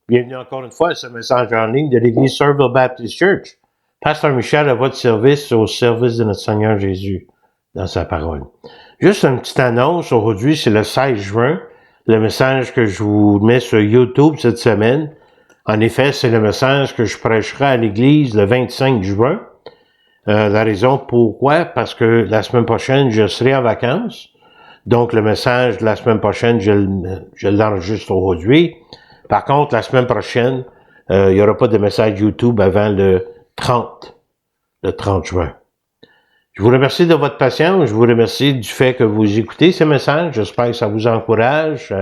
Bienvenue encore une fois à ce message en ligne de l'Église Sœurville Baptist Church. Pasteur Michel à votre service, au service de notre Seigneur Jésus dans sa parole. Juste une petite annonce, aujourd'hui c'est le 16 juin, le message que je vous mets sur YouTube cette semaine. En effet, c'est le message que je prêcherai à l'Église le 25 juin. La raison pourquoi, parce que la semaine prochaine, je serai en vacances. Donc, le message de la semaine prochaine, je l'enregistre aujourd'hui. Par contre, la semaine prochaine, il n'y aura pas de message YouTube avant le 30 juin. Je vous remercie de votre patience. Je vous remercie du fait que vous écoutez ces messages. J'espère que ça vous encourage,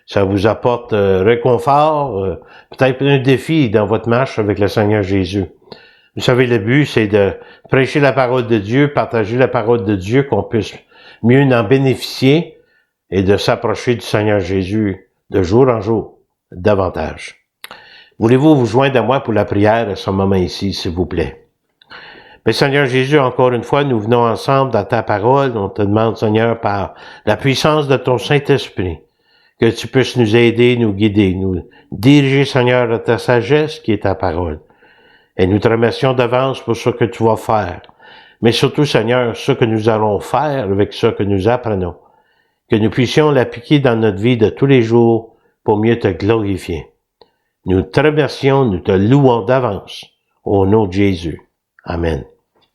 ça vous apporte réconfort, peut-être un défi dans votre marche avec le Seigneur Jésus. Vous savez, le but, c'est de prêcher la parole de Dieu, partager la parole de Dieu, qu'on puisse mieux en bénéficier et de s'approcher du Seigneur Jésus de jour en jour. Davantage. Voulez-vous vous joindre à moi pour la prière à ce moment ici, s'il vous plaît? Mais Seigneur Jésus, encore une fois, nous venons ensemble dans ta parole. On te demande, Seigneur, par la puissance de ton Saint-Esprit, que tu puisses nous aider, nous guider, nous diriger, Seigneur, à ta sagesse qui est ta parole. Et nous te remercions d'avance pour ce que tu vas faire. Mais surtout, Seigneur, ce que nous allons faire avec ce que nous apprenons. Que nous puissions l'appliquer dans notre vie de tous les jours pour mieux te glorifier. Nous te remercions, nous te louons d'avance, au nom de Jésus. Amen.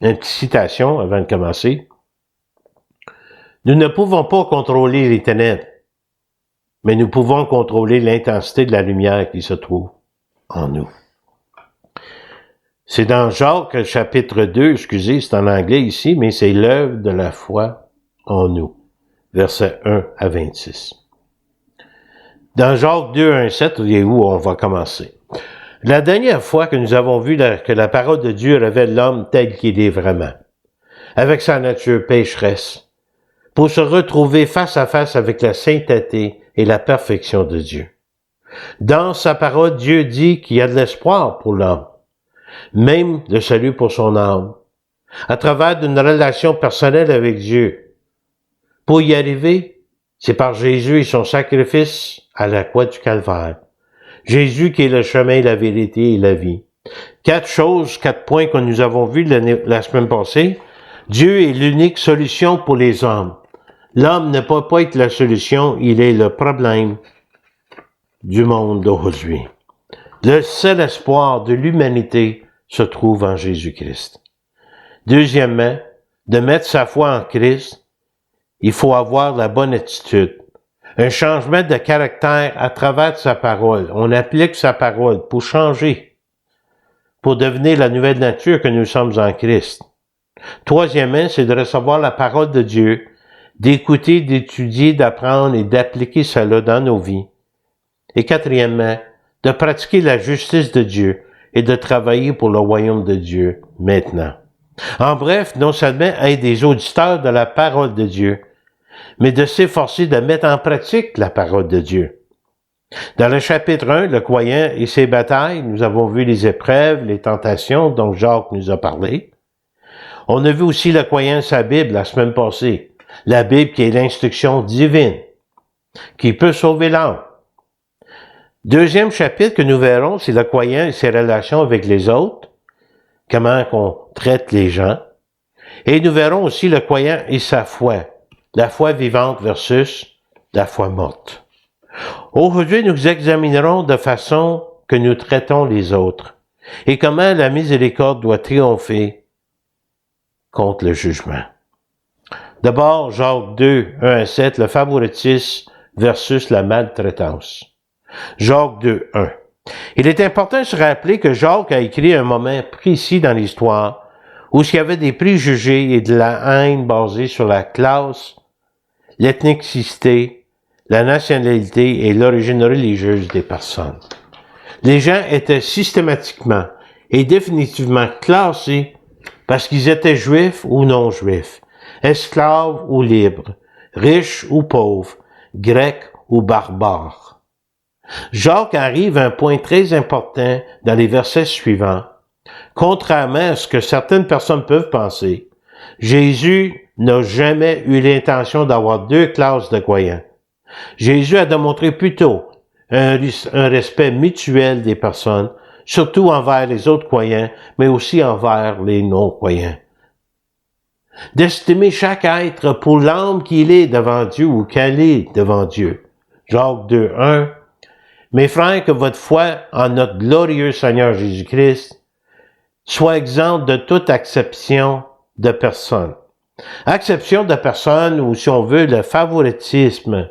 Une petite citation avant de commencer. Nous ne pouvons pas contrôler les ténèbres, mais nous pouvons contrôler l'intensité de la lumière qui se trouve en nous. C'est dans Jacques, chapitre 2, c'est en anglais ici, mais c'est l'œuvre de la foi en nous. Versets 1 à 26. Dans Jacques 2, 1, 7, et où on va commencer. La dernière fois que nous avons vu que la parole de Dieu révèle l'homme tel qu'il est vraiment, avec sa nature pécheresse, pour se retrouver face à face avec la sainteté et la perfection de Dieu. Dans sa parole, Dieu dit qu'il y a de l'espoir pour l'homme, même le salut pour son âme, à travers d'une relation personnelle avec Dieu. Pour y arriver, c'est par Jésus et son sacrifice à la croix du Calvaire. Jésus qui est le chemin, la vérité et la vie. 4 points que nous avons vus la semaine passée. Dieu est l'unique solution pour les hommes. L'homme ne peut pas être la solution, il est le problème du monde d'aujourd'hui. Le seul espoir de l'humanité se trouve en Jésus-Christ. Deuxièmement, de mettre sa foi en Christ, il faut avoir la bonne attitude. Un changement de caractère à travers sa parole. On applique sa parole pour changer, pour devenir la nouvelle nature que nous sommes en Christ. Troisièmement, c'est de recevoir la parole de Dieu, d'écouter, d'étudier, d'apprendre et d'appliquer cela dans nos vies. Et quatrièmement, de pratiquer la justice de Dieu et de travailler pour le royaume de Dieu maintenant. En bref, non seulement être des auditeurs de la parole de Dieu, mais de s'efforcer de mettre en pratique la parole de Dieu. Dans le chapitre 1, le croyant et ses batailles, nous avons vu les épreuves, les tentations dont Jacques nous a parlé. On a vu aussi le croyant et sa Bible la semaine passée. La Bible qui est l'instruction divine, qui peut sauver l'âme. Deuxième chapitre que nous verrons, c'est le croyant et ses relations avec les autres, comment on traite les gens. Et nous verrons aussi le croyant et sa foi, la foi vivante versus la foi morte. Aujourd'hui, nous examinerons de façon que nous traitons les autres et comment la miséricorde doit triompher contre le jugement. D'abord, Jacques 2, 1 à 7, le favoritisme versus la maltraitance. Jacques 2, 1. Il est important de se rappeler que Jacques a écrit un moment précis dans l'histoire où il y avait des préjugés et de la haine basée sur la classe, l'ethnicité, la nationalité et l'origine religieuse des personnes. Les gens étaient systématiquement et définitivement classés parce qu'ils étaient juifs ou non juifs, esclaves ou libres, riches ou pauvres, grecs ou barbares. Jacques arrive à un point très important dans les versets suivants. Contrairement à ce que certaines personnes peuvent penser, Jésus n'a jamais eu l'intention d'avoir deux classes de croyants. Jésus a démontré plutôt un respect mutuel des personnes, surtout envers les autres croyants, mais aussi envers les non-croyants. D'estimer chaque être pour l'âme qu'il est devant Dieu ou qu'elle est devant Dieu. Jacques 2, 1. Mes frères, que votre foi en notre glorieux Seigneur Jésus-Christ soit exempte de toute acception de personne. Acception de personne ou, si on veut, le favoritisme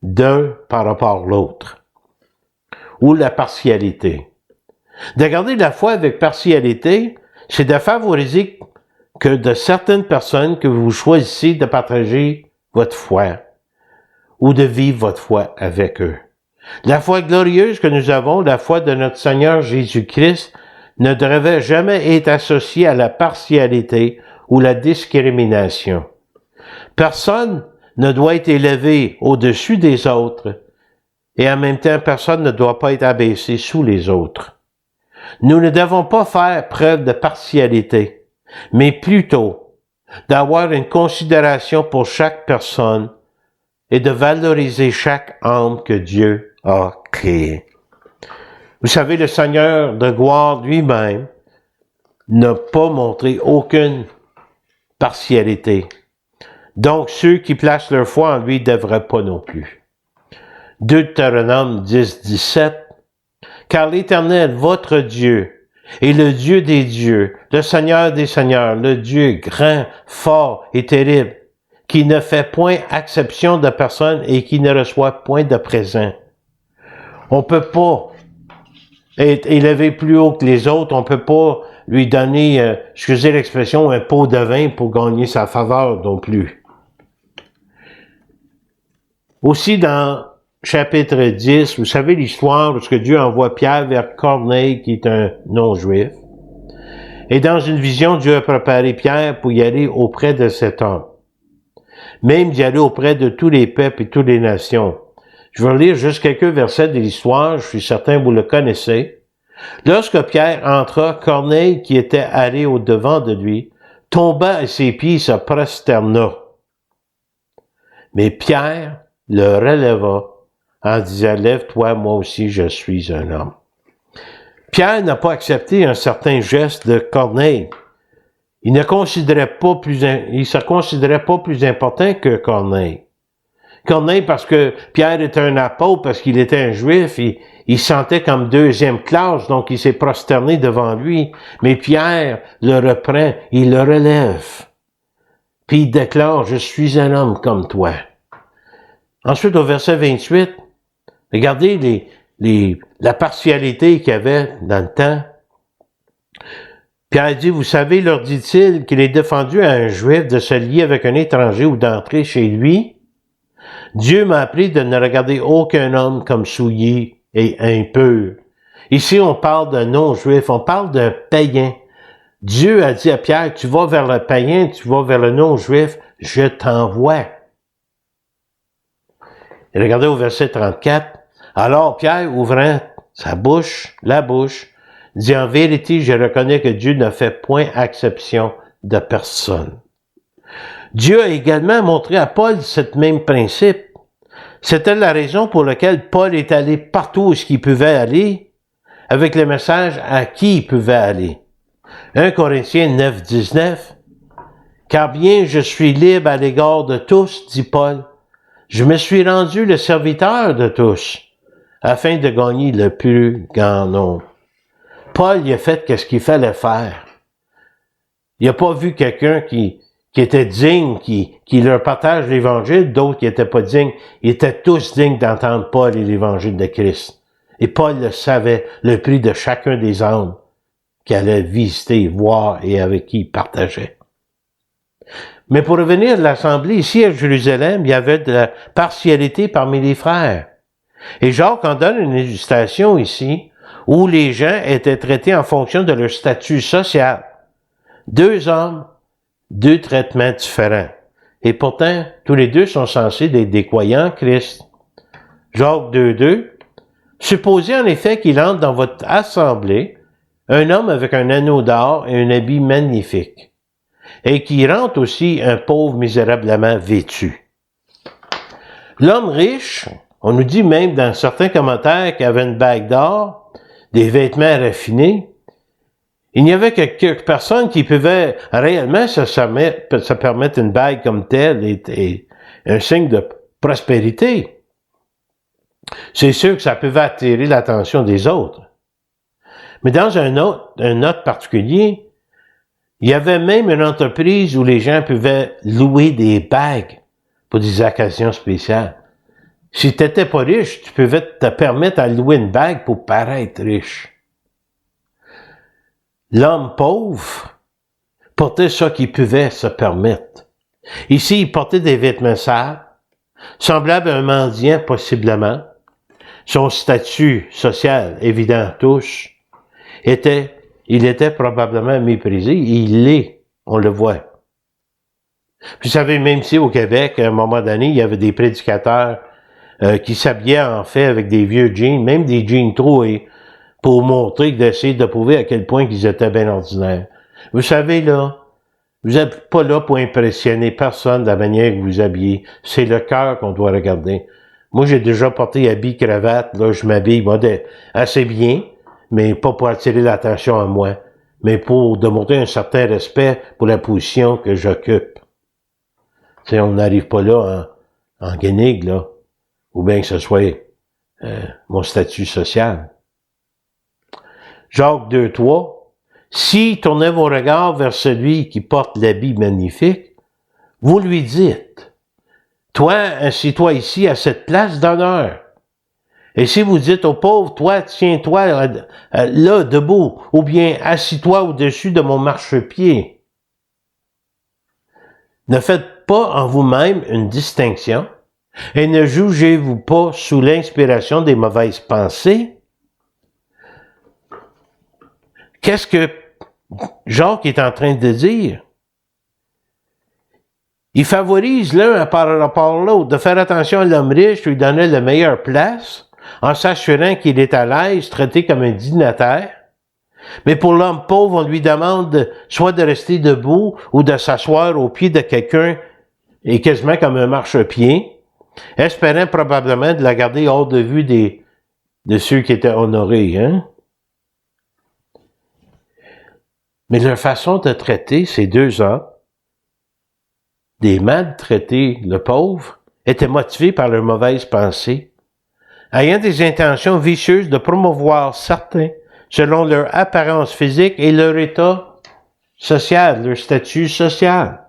d'un par rapport à l'autre. Ou la partialité. De garder la foi avec partialité, c'est de favoriser que de certaines personnes que vous choisissez de partager votre foi ou de vivre votre foi avec eux. La foi glorieuse que nous avons, la foi de notre Seigneur Jésus-Christ, ne devrait jamais être associée à la partialité ou la discrimination. Personne ne doit être élevé au-dessus des autres et en même temps, personne ne doit pas être abaissé sous les autres. Nous ne devons pas faire preuve de partialité, mais plutôt d'avoir une considération pour chaque personne et de valoriser chaque âme que Dieu a créée. Vous savez, le Seigneur de gloire lui-même n'a pas montré aucune partialité. Donc, ceux qui placent leur foi en lui ne devraient pas non plus. Deutéronome 10, 17. Car l'Éternel, votre Dieu, est le Dieu des dieux, le Seigneur des seigneurs, le Dieu grand, fort et terrible, qui ne fait point exception de personne et qui ne reçoit point de présent. On peut pas être élevé plus haut que les autres, on peut pas lui donner, excusez l'expression, un pot de vin pour gagner sa faveur non plus. Aussi dans chapitre 10, vous savez l'histoire lorsque Dieu envoie Pierre vers Corneille, qui est un non-juif. Et dans une vision, Dieu a préparé Pierre pour y aller auprès de cet homme. Même d'y aller auprès de tous les peuples et toutes les nations. Je vais lire juste quelques versets de l'histoire, je suis certain que vous le connaissez. Lorsque Pierre entra, Corneille, qui était allé au-devant de lui, tomba à ses pieds et se prosterna. Mais Pierre le releva en disant, lève-toi, moi aussi je suis un homme. Pierre n'a pas accepté un certain geste de Corneille. Il se considérait pas plus important que Corneille. Corneille, parce que Pierre était un apôtre, parce qu'il était un juif, il se sentait comme deuxième classe, donc il s'est prosterné devant lui. Mais Pierre le reprend, il le relève. Puis il déclare, je suis un homme comme toi. Ensuite, au verset 28, regardez la partialité qu'il y avait dans le temps. Pierre dit, vous savez, leur dit-il, qu'il est défendu à un juif de se lier avec un étranger ou d'entrer chez lui. Dieu m'a appris de ne regarder aucun homme comme souillé et impur. Ici, on parle de non-juif, on parle de païen. Dieu a dit à Pierre, tu vas vers le païen, tu vas vers le non-juif, je t'envoie. Et regardez au verset 34. Alors Pierre, ouvrant la bouche, dit, en vérité, je reconnais que Dieu ne fait point exception de personne. Dieu a également montré à Paul ce même principe. C'était la raison pour laquelle Paul est allé partout où il pouvait aller, avec le message à qui il pouvait aller. 1 Corinthiens 9, 19. Car bien je suis libre à l'égard de tous, dit Paul, je me suis rendu le serviteur de tous, afin de gagner le plus grand nombre. Paul, il a fait ce qu'il fallait faire. Il n'a pas vu quelqu'un qui était digne, qui leur partage l'Évangile, d'autres qui n'étaient pas dignes. Ils étaient tous dignes d'entendre Paul et l'Évangile de Christ. Et Paul le savait, le prix de chacun des âmes qu'il allait visiter, voir et avec qui il partageait. Mais pour revenir à l'Assemblée, ici à Jérusalem, il y avait de la partialité parmi les frères. Et Jacques en donne une illustration ici, où les gens étaient traités en fonction de leur statut social. 2 hommes, 2 traitements différents. Et pourtant, tous les 2 sont censés être des croyants en Christ. Jacques 2.2. Supposez en effet qu'il entre dans votre assemblée un homme avec un anneau d'or et un habit magnifique, et qu'il rentre aussi un pauvre misérablement vêtu. L'homme riche On nous dit même dans certains commentaires qu'il y avait une bague d'or, des vêtements raffinés. Il n'y avait que quelques personnes qui pouvaient réellement se permettre une bague comme telle et un signe de prospérité. C'est sûr que ça pouvait attirer l'attention des autres. Mais dans un autre particulier, il y avait même une entreprise où les gens pouvaient louer des bagues pour des occasions spéciales. Si tu n'étais pas riche, tu pouvais te permettre à louer une bague pour paraître riche. L'homme pauvre portait ce qu'il pouvait se permettre. Ici, il portait des vêtements sales, semblable à un mendiant possiblement. Son statut social, évident à tous, il était probablement méprisé. Il l'est, on le voit. Vous savez, même ici au Québec, à un moment donné, il y avait des prédicateurs qui s'habillaient en fait avec des vieux jeans, même des jeans troués, pour montrer, d'essayer de prouver à quel point qu'ils étaient bien ordinaires. Vous savez, là, vous n'êtes pas là pour impressionner personne de la manière que vous habillez. C'est le cœur qu'on doit regarder. Moi, j'ai déjà porté habit, cravate, là, je m'habille assez bien, mais pas pour attirer l'attention à moi, mais pour démontrer un certain respect pour la position que j'occupe. Tu sais, on n'arrive pas là en guenille, là, ou bien que ce soit mon statut social. Jacques 2,3. Si tournez vos regards vers celui qui porte l'habit magnifique, vous lui dites, toi, assis-toi ici à cette place d'honneur. Et si vous dites au pauvre, toi, tiens-toi là, debout, ou bien assis-toi au-dessus de mon marchepied. Ne faites pas en vous-même une distinction, et ne jugez-vous pas sous l'inspiration des mauvaises pensées. Qu'est-ce que Jacques est en train de dire? Il favorise l'un par rapport à l'autre, de faire attention à l'homme riche, lui donner la meilleure place, en s'assurant qu'il est à l'aise, traité comme un dignitaire. Mais pour l'homme pauvre, on lui demande soit de rester debout ou de s'asseoir au pied de quelqu'un, et quasiment comme un marchepied, espérant probablement de la garder hors de vue de ceux qui étaient honorés, hein? Mais leur façon de traiter ces deux hommes, des maltraités, le pauvre, était motivée par leurs mauvaises pensées, ayant des intentions vicieuses de promouvoir certains selon leur apparence physique et leur état social, leur statut social,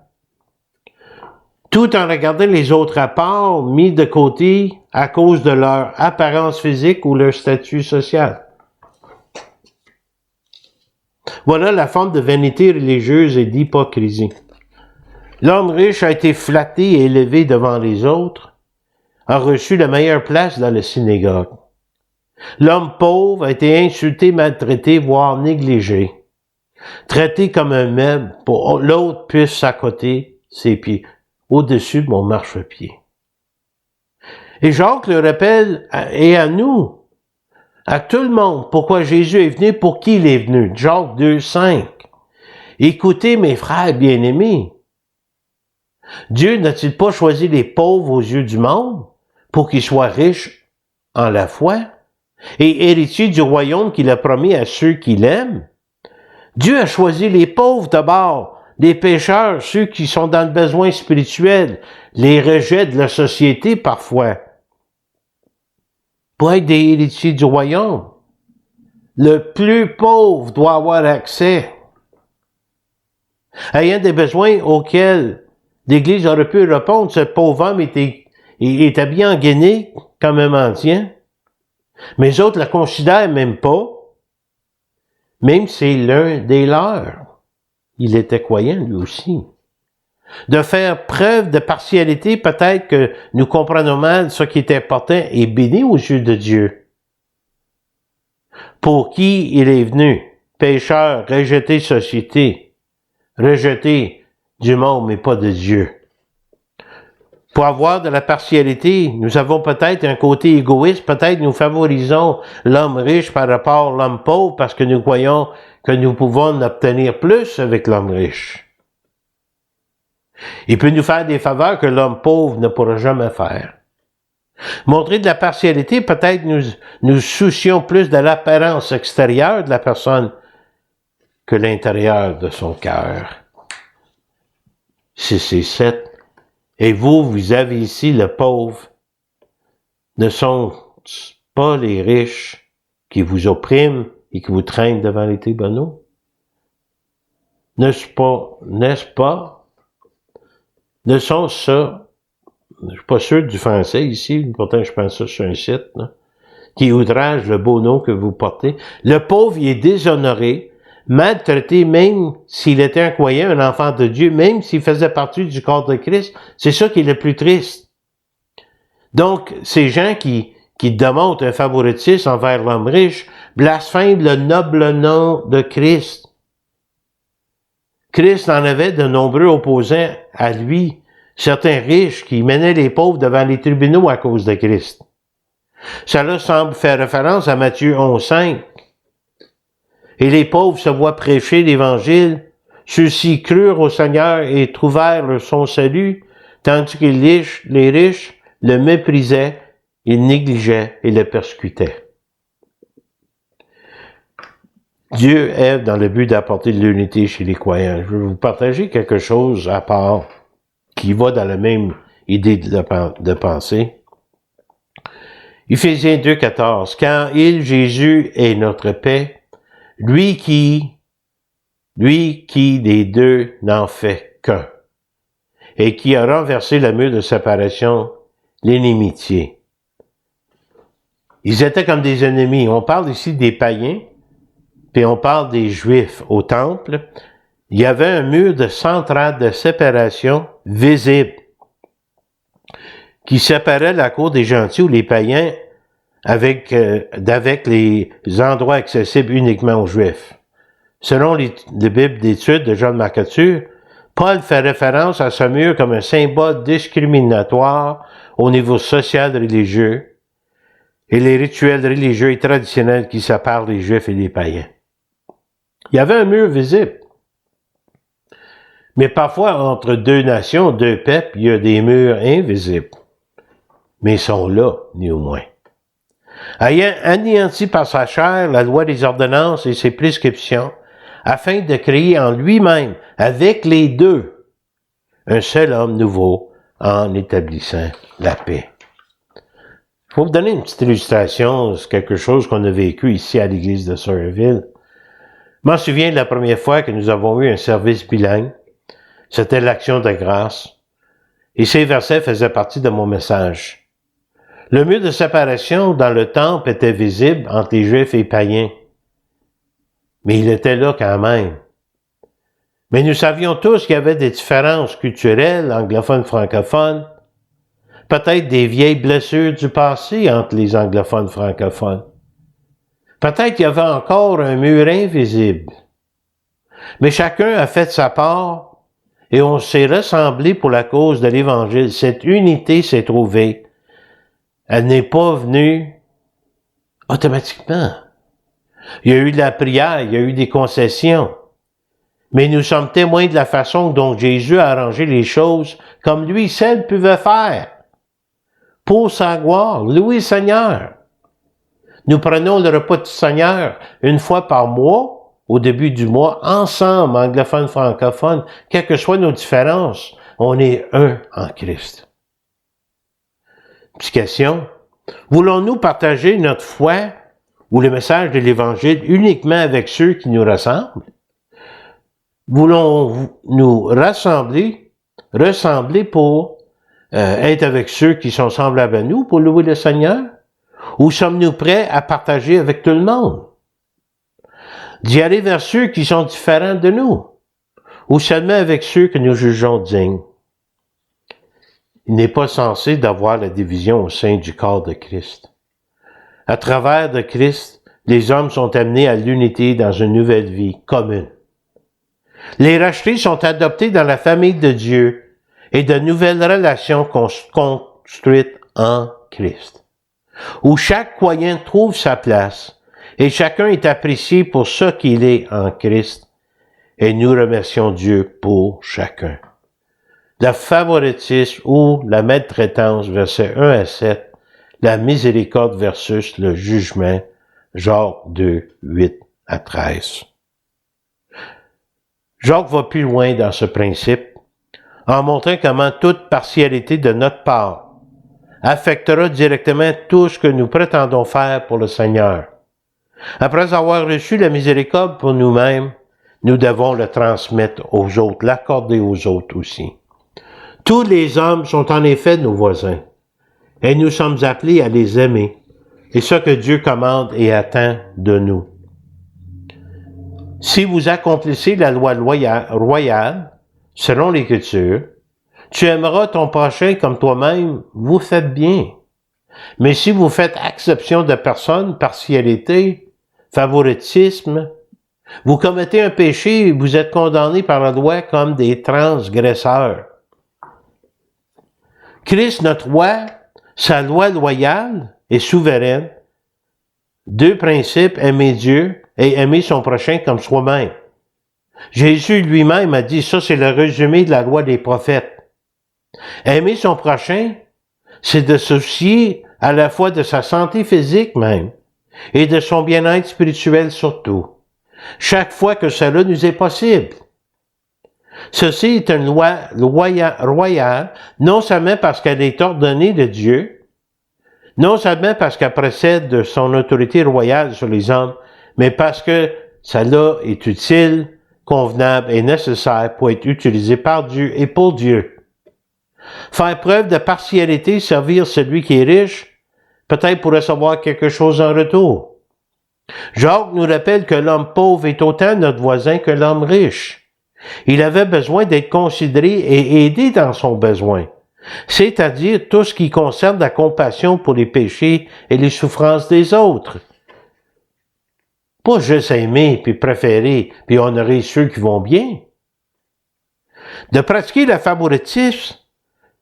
tout en regardant les autres apports mis de côté à cause de leur apparence physique ou leur statut social. Voilà la forme de vanité religieuse et d'hypocrisie. L'homme riche a été flatté et élevé devant les autres, a reçu la meilleure place dans la synagogue. L'homme pauvre a été insulté, maltraité, voire négligé, traité comme un meuble pour l'autre puisse s'accoter ses pieds, au-dessus de mon marchepied. Et Jacques le rappelle, et à nous, à tout le monde, pourquoi Jésus est venu, pour qui il est venu. Jacques 2,5. Écoutez, mes frères bien-aimés, Dieu n'a-t-il pas choisi les pauvres aux yeux du monde pour qu'ils soient riches en la foi et héritiers du royaume qu'il a promis à ceux qui l'aiment? Dieu a choisi les pauvres d'abord, les pécheurs, ceux qui sont dans le besoin spirituel, les rejets de la société parfois, pour être des héritiers du royaume. Le plus pauvre doit avoir accès. Ayant des besoins auxquels l'Église aurait pu répondre, ce pauvre homme est habillé en guenille comme un mendiant. Mais les autres ne la considèrent même pas, même si c'est l'un des leurs. Il était croyant lui aussi. De faire preuve de partialité, peut-être que nous comprenons mal ce qui est important et béni aux yeux de Dieu. Pour qui il est venu? Pécheur, rejeté société, rejeté du monde, mais pas de Dieu. Pour avoir de la partialité, nous avons peut-être un côté égoïste, peut-être nous favorisons l'homme riche par rapport à l'homme pauvre parce que nous croyons que nous pouvons en obtenir plus avec l'homme riche. Il peut nous faire des faveurs que l'homme pauvre ne pourra jamais faire. Montrer de la partialité, peut-être nous soucions plus de l'apparence extérieure de la personne que l'intérieur de son cœur. 6 et 7. Et vous avez ici le pauvre. Ne sont pas les riches qui vous oppriment et qui vous traînent devant les tribunaux? N'est-ce pas? Ne sont ça, je suis pas sûr du français ici, pourtant je pense ça sur un site, là, qui outrage le beau nom que vous portez. Le pauvre, il est déshonoré, maltraité, même s'il était un croyant, un enfant de Dieu, même s'il faisait partie du corps de Christ. C'est ça qui est le plus triste. Donc, ces gens qui démontrent un favoritisme envers l'homme riche blasphèment le noble nom de Christ. Christ en avait de nombreux opposants à lui, certains riches qui menaient les pauvres devant les tribunaux à cause de Christ. Cela semble faire référence à Matthieu 11,5. Et les pauvres se voient prêcher l'Évangile, ceux-ci crurent au Seigneur et trouvèrent son salut, tandis que les riches le méprisaient, ils négligeaient et le persécutaient. Dieu œuvre dans le but d'apporter de l'unité chez les croyants. Je vais vous partager quelque chose à part qui va dans la même idée de pensée. Éphésiens 2,14. Car il, Jésus, est notre paix, lui qui des deux n'en fait qu'un, et qui a renversé le mur de séparation, l'inimitié. Ils étaient comme des ennemis. On parle ici des païens, puis on parle des Juifs au temple. Il y avait un mur de centrale de séparation visible qui séparait la cour des gentils ou les païens avec les endroits accessibles uniquement aux Juifs. Selon les Bibles d'études de John MacArthur, Paul fait référence à ce mur comme un symbole discriminatoire au niveau social religieux et les rituels religieux et traditionnels qui séparent les Juifs et les païens. Il y avait un mur visible. Mais parfois, entre deux nations, deux peuples, il y a des murs invisibles. Mais ils sont là, néanmoins. Ayant anéanti par sa chair la loi des ordonnances et ses prescriptions, afin de créer en lui-même, avec les deux, un seul homme nouveau, en établissant la paix. Je vais vous donner une petite illustration, c'est quelque chose qu'on a vécu ici à l'église de Saurville. Je m'en souviens de la première fois que nous avons eu un service bilingue. C'était l'action de grâce. Et ces versets faisaient partie de mon message. Le mur de séparation dans le temple était visible entre les Juifs et les païens. Mais il était là quand même. Mais nous savions tous qu'il y avait des différences culturelles, anglophones, francophones. Peut-être des vieilles blessures du passé entre les anglophones francophones. Peut-être qu'il y avait encore un mur invisible. Mais chacun a fait sa part et on s'est ressemblé pour la cause de l'Évangile. Cette unité s'est trouvée. Elle n'est pas venue automatiquement. Il y a eu de la prière, il y a eu des concessions. Mais nous sommes témoins de la façon dont Jésus a arrangé les choses comme lui seul pouvait faire. Pour sa gloire, louez le Seigneur. Nous prenons le repas du Seigneur une fois par mois, au début du mois, ensemble, anglophones, francophones, quelles que soient nos différences, on est un en Christ. Petite question. Voulons-nous partager notre foi ou le message de l'Évangile uniquement avec ceux qui nous ressemblent? Voulons-nous ressembler pour être avec ceux qui sont semblables à nous pour louer le Seigneur? Ou sommes-nous prêts à partager avec tout le monde? D'y aller vers ceux qui sont différents de nous? Ou seulement avec ceux que nous jugeons dignes? Il n'est pas censé d'avoir la division au sein du corps de Christ. À travers de Christ, les hommes sont amenés à l'unité dans une nouvelle vie commune. Les rachetés sont adoptés dans la famille de Dieu et de nouvelles relations construites en Christ, où chaque croyant trouve sa place et chacun est apprécié pour ce qu'il est en Christ, et nous remercions Dieu pour chacun. Le favoritisme ou la maltraitance, versets 1 à 7, la miséricorde versus le jugement, Jacques 2, 8 à 13. Jacques va plus loin dans ce principe, en montrant comment toute partialité de notre part affectera directement tout ce que nous prétendons faire pour le Seigneur. Après avoir reçu la miséricorde pour nous-mêmes, nous devons le transmettre aux autres, l'accorder aux autres aussi. Tous les hommes sont en effet nos voisins, et nous sommes appelés à les aimer. C'est ce que Dieu commande et attend de nous. Si vous accomplissez la loi royale, selon l'Écriture, tu aimeras ton prochain comme toi-même, vous faites bien. Mais si vous faites exception de personne, partialité, favoritisme, vous commettez un péché et vous êtes condamnés par la loi comme des transgresseurs. Christ, notre roi, sa loi loyale et souveraine, deux principes, aimer Dieu et aimer son prochain comme soi-même. Jésus lui-même a dit, ça c'est le résumé de la loi des prophètes. Aimer son prochain, c'est de se soucier à la fois de sa santé physique même et de son bien-être spirituel surtout, chaque fois que cela nous est possible. Ceci est une loi royale, non seulement parce qu'elle est ordonnée de Dieu, non seulement parce qu'elle précède de son autorité royale sur les hommes, mais parce que cela est utile, convenable et nécessaire pour être utilisé par Dieu et pour Dieu. Faire preuve de partialité, servir celui qui est riche, peut-être pour recevoir quelque chose en retour. Jacques nous rappelle que l'homme pauvre est autant notre voisin que l'homme riche. Il avait besoin d'être considéré et aidé dans son besoin, c'est-à-dire tout ce qui concerne la compassion pour les péchés et les souffrances des autres. Pas juste aimer, puis préférer, puis honorer ceux qui vont bien. De pratiquer le favoritisme,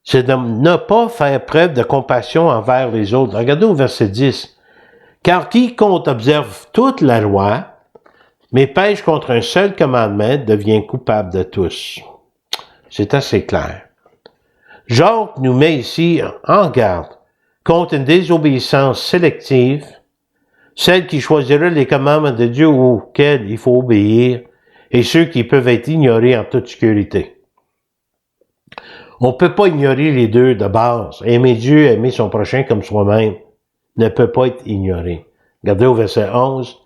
c'est de ne pas faire preuve de compassion envers les autres. Regardez au verset 10. Car quiconque observe toute la loi, mais pêche contre un seul commandement, devient coupable de tous. C'est assez clair. Jacques nous met ici en garde contre une désobéissance sélective, celle qui choisira les commandements de Dieu auxquels il faut obéir, et ceux qui peuvent être ignorés en toute sécurité. On ne peut pas ignorer les deux de base. Aimer Dieu, aimer son prochain comme soi-même ne peut pas être ignoré. Regardez au verset 11.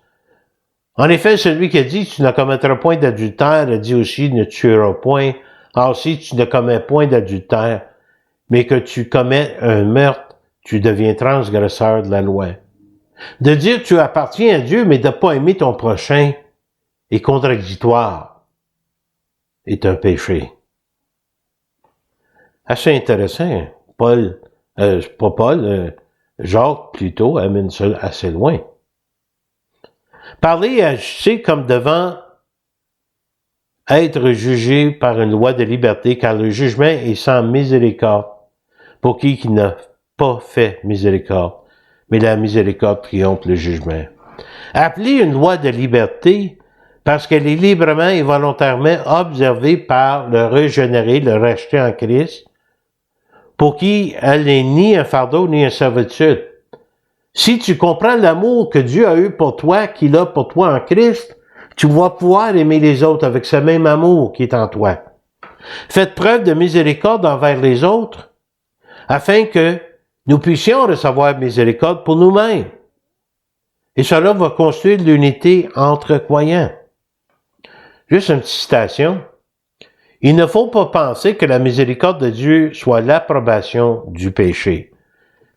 En effet, celui qui a dit « Tu ne commettras point d'adultère » a dit aussi « Ne tueras point ». Or, si tu ne commets point d'adultère, mais que tu commets un meurtre, tu deviens transgresseur de la loi. De dire « Tu appartiens à Dieu », mais de ne pas aimer ton prochain est contradictoire, est un péché. Assez intéressant. Jacques, plutôt, amène ça assez loin. Parler et ajuster comme devant être jugé par une loi de liberté, car le jugement est sans miséricorde pour qui n'a pas fait miséricorde, mais la miséricorde triomphe le jugement. Appeler une loi de liberté parce qu'elle est librement et volontairement observée par le régénéré, le racheté en Christ, pour qui elle n'est ni un fardeau ni une servitude. Si tu comprends l'amour que Dieu a eu pour toi, qu'il a pour toi en Christ, tu vas pouvoir aimer les autres avec ce même amour qui est en toi. Faites preuve de miséricorde envers les autres, afin que nous puissions recevoir miséricorde pour nous-mêmes. Et cela va construire l'unité entre croyants. Juste une petite citation. Il ne faut pas penser que la miséricorde de Dieu soit l'approbation du péché.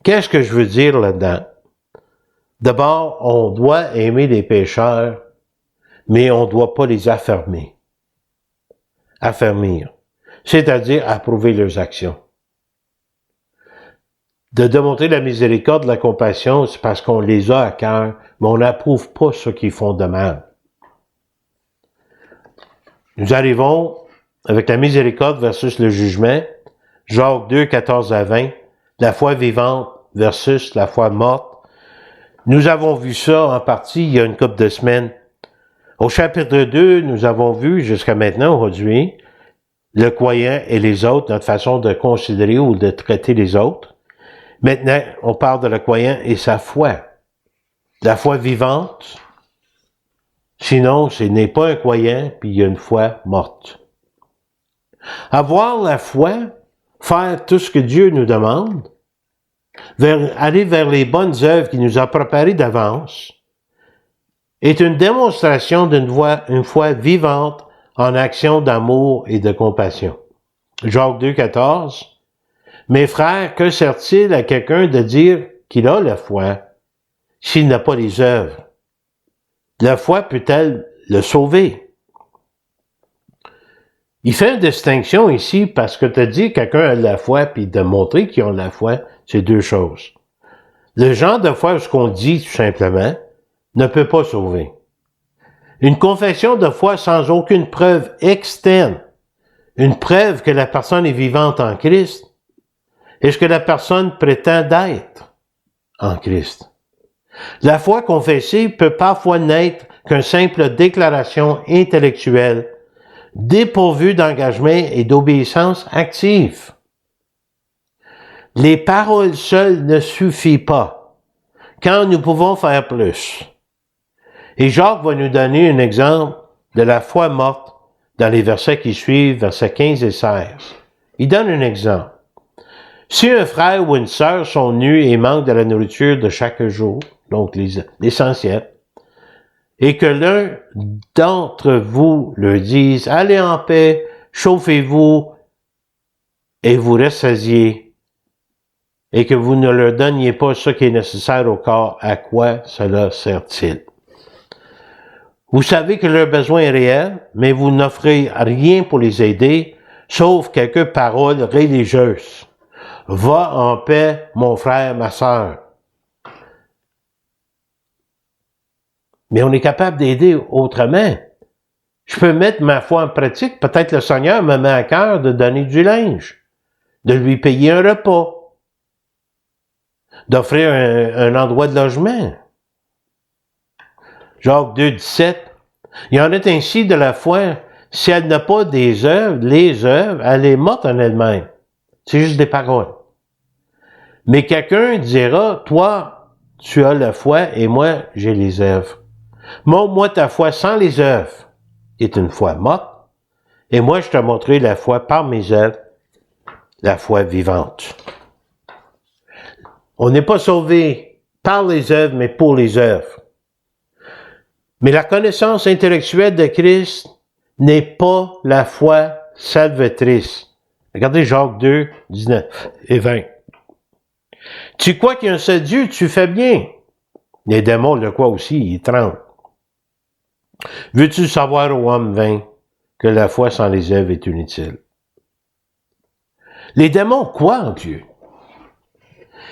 Qu'est-ce que je veux dire là-dedans? D'abord, on doit aimer les pécheurs, mais on ne doit pas les affermir. Affermir, c'est-à-dire approuver leurs actions. De démontrer la miséricorde, la compassion, c'est parce qu'on les a à cœur, mais on n'approuve pas ceux qui font de mal. Nous arrivons avec la miséricorde versus le jugement, Jacques 2, 14 à 20, la foi vivante versus la foi morte. Nous avons vu ça en partie il y a une couple de semaines. Au chapitre 2, nous avons vu jusqu'à maintenant, aujourd'hui, le croyant et les autres, notre façon de considérer ou de traiter les autres. Maintenant, on parle de le croyant et sa foi. La foi vivante, sinon, ce n'est pas un croyant, puis il y a une foi morte. Avoir la foi, faire tout ce que Dieu nous demande, aller vers les bonnes œuvres qu'il nous a préparées d'avance, est une démonstration une foi vivante en action d'amour et de compassion. Jacques 2,14. Mes frères, que sert-il à quelqu'un de dire qu'il a la foi s'il n'a pas les œuvres? La foi peut-elle le sauver? Il fait une distinction ici parce que tu as dit quelqu'un a la foi, puis de montrer qu'ils ont la foi, c'est deux choses. Le genre de foi, ce qu'on dit tout simplement, ne peut pas sauver. Une confession de foi sans aucune preuve externe, une preuve que la personne est vivante en Christ, est ce que la personne prétend d'être en Christ. La foi confessée peut parfois n'être qu'une simple déclaration intellectuelle, dépourvue d'engagement et d'obéissance active. Les paroles seules ne suffisent pas, quand nous pouvons faire plus. Et Jacques va nous donner un exemple de la foi morte dans les versets qui suivent, versets 15 et 16. Il donne un exemple. Si un frère ou une sœur sont nus et manquent de la nourriture de chaque jour, donc l'essentiel, et que l'un d'entre vous leur dise « Allez en paix, chauffez-vous et vous rassasiez », et que vous ne leur donniez pas ce qui est nécessaire au corps, à quoi cela sert-il? Vous savez que leur besoin est réel, mais vous n'offrez rien pour les aider, sauf quelques paroles religieuses. « Va en paix, mon frère, ma sœur. » Mais on est capable d'aider autrement. Je peux mettre ma foi en pratique. Peut-être le Seigneur me met à cœur de donner du linge, de lui payer un repas, d'offrir un endroit de logement. Jacques 2, 17. Il en est ainsi de la foi. Si elle n'a pas des œuvres, les œuvres, elle est morte en elle-même. C'est juste des paroles. Mais quelqu'un dira, toi, tu as la foi et moi, j'ai les œuvres. Montre-moi ta foi sans les œuvres, qui est une foi morte, et moi, je te montrerai la foi par mes œuvres, la foi vivante. On n'est pas sauvé par les œuvres, mais pour les œuvres. Mais la connaissance intellectuelle de Christ n'est pas la foi salvatrice. Regardez Jacques 2, 19 et 20. Tu crois qu'il y a un seul Dieu, tu fais bien. Les démons le croient aussi, ils tremblent. Veux-tu savoir, ô homme vain, que la foi sans les œuvres est inutile? Les démons croient en Dieu.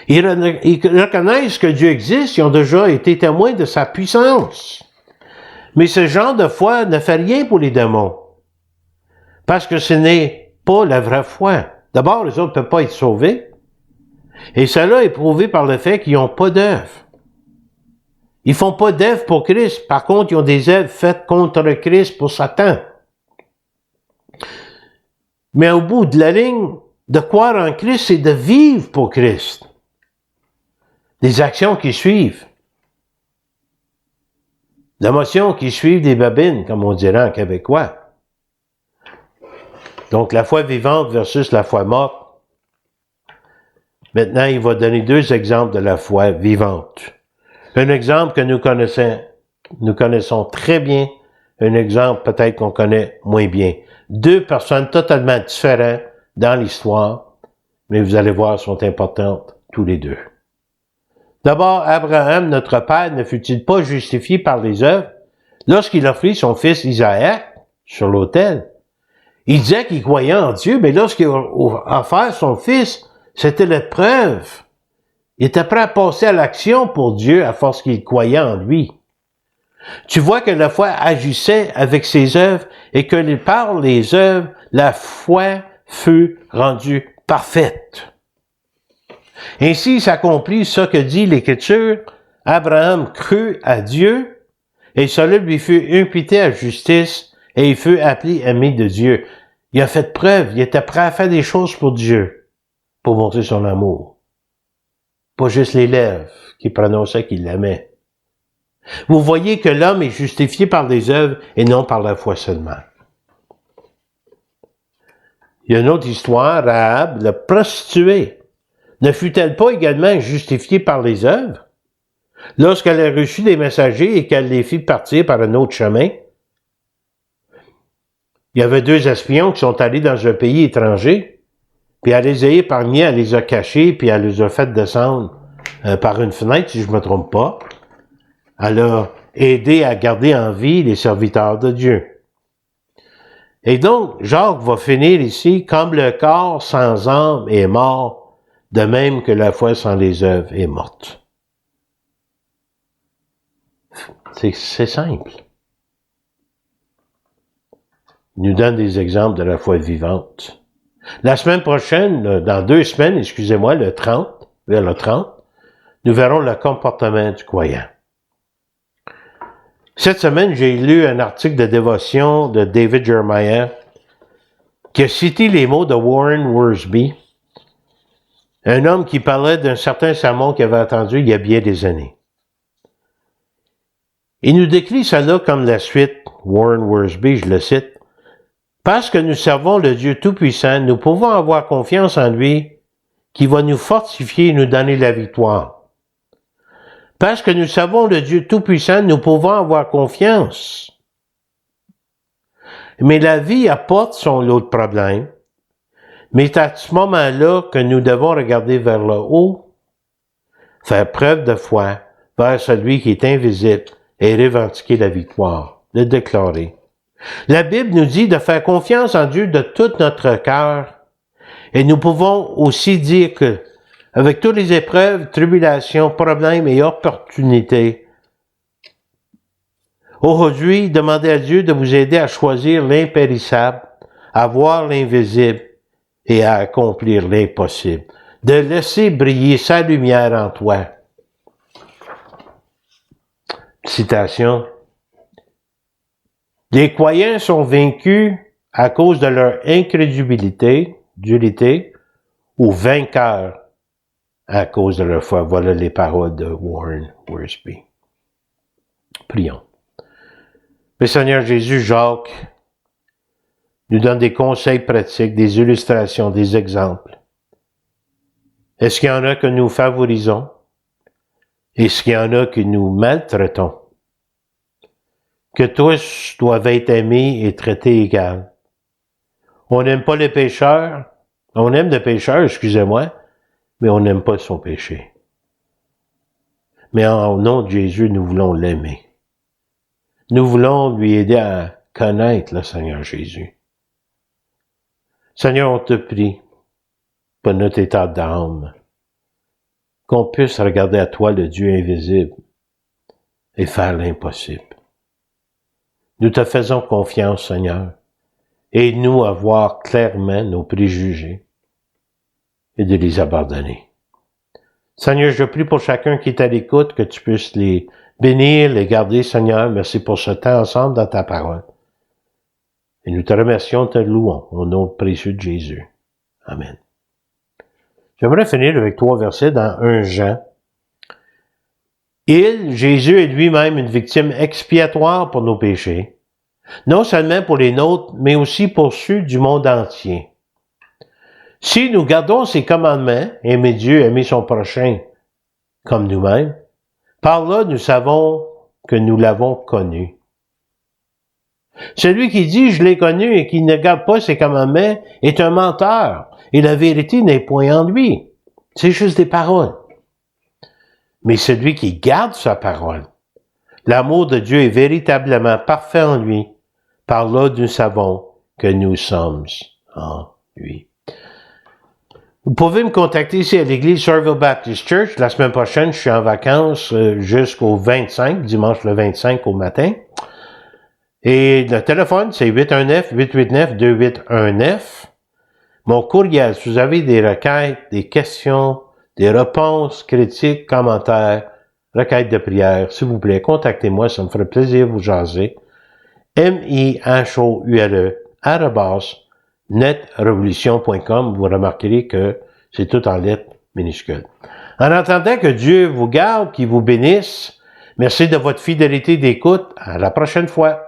Ils reconnaissent que Dieu existe, ils ont déjà été témoins de sa puissance. Mais ce genre de foi ne fait rien pour les démons. Parce que ce n'est pas la vraie foi. D'abord, les autres ne peuvent pas être sauvés. Et cela est prouvé par le fait qu'ils n'ont pas d'œuvre. Ils font pas d'œuvre pour Christ. Par contre, ils ont des œuvres faites contre Christ pour Satan. Mais au bout de la ligne, de croire en Christ, c'est de vivre pour Christ. Les actions qui suivent. L'émotion qui suivent des babines, comme on dirait en québécois. Donc, la foi vivante versus la foi morte. Maintenant, il va donner deux exemples de la foi vivante. Un exemple que nous connaissons très bien, un exemple peut-être qu'on connaît moins bien. Deux personnes totalement différentes dans l'histoire, mais vous allez voir, sont importantes tous les deux. D'abord, Abraham, notre père, ne fut-il pas justifié par les œuvres lorsqu'il offrit son fils Isaac sur l'autel? Il disait qu'il croyait en Dieu, mais lorsqu'il a offert son fils, c'était la preuve. Il était prêt à passer à l'action pour Dieu à force qu'il croyait en lui. Tu vois que la foi agissait avec ses œuvres et que par les œuvres, la foi fut rendue parfaite. Ainsi s'accomplit ce que dit l'Écriture. Abraham crut à Dieu et cela lui fut imputé à justice et il fut appelé ami de Dieu. Il a fait preuve, il était prêt à faire des choses pour Dieu, pour montrer son amour. pas juste les lèvres qui prononçaient qu'il l'aimait. Vous voyez que l'homme est justifié par les œuvres et non par la foi seulement. Il y a une autre histoire, Rahab, la prostituée. Ne fut-elle pas également justifiée par les œuvres? Lorsqu'elle a reçu des messagers et qu'elle les fit partir par un autre chemin, il y avait 2 espions qui sont allés dans un pays étranger, puis elle les a épargnés, elle les a cachés, puis elle les a fait descendre par une fenêtre, si je ne me trompe pas. Elle a aidé à garder en vie les serviteurs de Dieu. Et donc, Jacques va finir ici, comme le corps sans âme est mort, de même que la foi sans les œuvres est morte. C'est simple. Il nous donne des exemples de la foi vivante. La semaine prochaine, dans 2 semaines, excusez-moi, vers le 30, nous verrons le comportement du croyant. Cette semaine, j'ai lu un article de dévotion de David Jeremiah qui a cité les mots de Warren Wiersbe, un homme qui parlait d'un certain sermon qu'il avait entendu il y a bien des années. Il nous décrit cela comme la suite, Warren Wiersbe, je le cite, « Parce que nous servons le Dieu Tout-Puissant, nous pouvons avoir confiance en lui qui va nous fortifier et nous donner la victoire. Parce que nous savons le Dieu Tout-Puissant, nous pouvons avoir confiance. Mais la vie apporte son lot de problèmes. Mais c'est à ce moment-là que nous devons regarder vers le haut, faire preuve de foi vers celui qui est invisible et revendiquer la victoire, le déclarer. La Bible nous dit de faire confiance en Dieu de tout notre cœur et nous pouvons aussi dire que avec toutes les épreuves, tribulations, problèmes et opportunités, aujourd'hui, demandez à Dieu de vous aider à choisir l'impérissable, à voir l'invisible et à accomplir l'impossible. De laisser briller sa lumière en toi. Citation. Les croyants sont vaincus à cause de leur incrédulité, ou vainqueurs à cause de leur foi. Voilà les paroles de Warren Wiersbe. Prions. Mais Seigneur Jésus, Jacques nous donne des conseils pratiques, des illustrations, des exemples. Est-ce qu'il y en a que nous favorisons? Est-ce qu'il y en a que nous maltraitons? Que tous doivent être aimés et traités également. On n'aime pas les pécheurs. On aime le pécheur, excusez-moi, mais on n'aime pas son péché. Mais en nom de Jésus, nous voulons l'aimer. Nous voulons lui aider à connaître le Seigneur Jésus. Seigneur, on te prie pour notre état d'âme, qu'on puisse regarder à toi, le Dieu invisible, et faire l'impossible. Nous te faisons confiance, Seigneur. Aide-nous à voir clairement nos préjugés et de les abandonner. Seigneur, je prie pour chacun qui est à l'écoute, que tu puisses les bénir, les garder, Seigneur. Merci pour ce temps ensemble dans ta parole. Et nous te remercions, te louons, au nom précieux de Jésus. Amen. J'aimerais finir avec 3 versets dans 1 Jean. Jésus, est lui-même une victime expiatoire pour nos péchés, non seulement pour les nôtres, mais aussi pour ceux du monde entier. Si nous gardons ses commandements, aimer Dieu, aimer son prochain comme nous-mêmes, par là, nous savons que nous l'avons connu. Celui qui dit « je l'ai connu » et qui ne garde pas ses commandements est un menteur, et la vérité n'est point en lui. C'est juste des paroles. Mais celui qui garde sa parole, l'amour de Dieu est véritablement parfait en lui. Par là, nous savons que nous sommes en lui. Vous pouvez me contacter ici à l'église Somerville Baptist Church. La semaine prochaine, je suis en vacances jusqu'au 25, dimanche le 25 au matin. Et le téléphone, c'est 819-889-2819. Mon courriel, si vous avez des requêtes, des questions, des réponses, critiques, commentaires, requêtes de prière, s'il vous plaît, contactez-moi, ça me ferait plaisir de vous jaser. mihoule@netrevolution.com. Vous remarquerez que c'est tout en lettres minuscules. En attendant que Dieu vous garde, qu'il vous bénisse, merci de votre fidélité d'écoute. À la prochaine fois.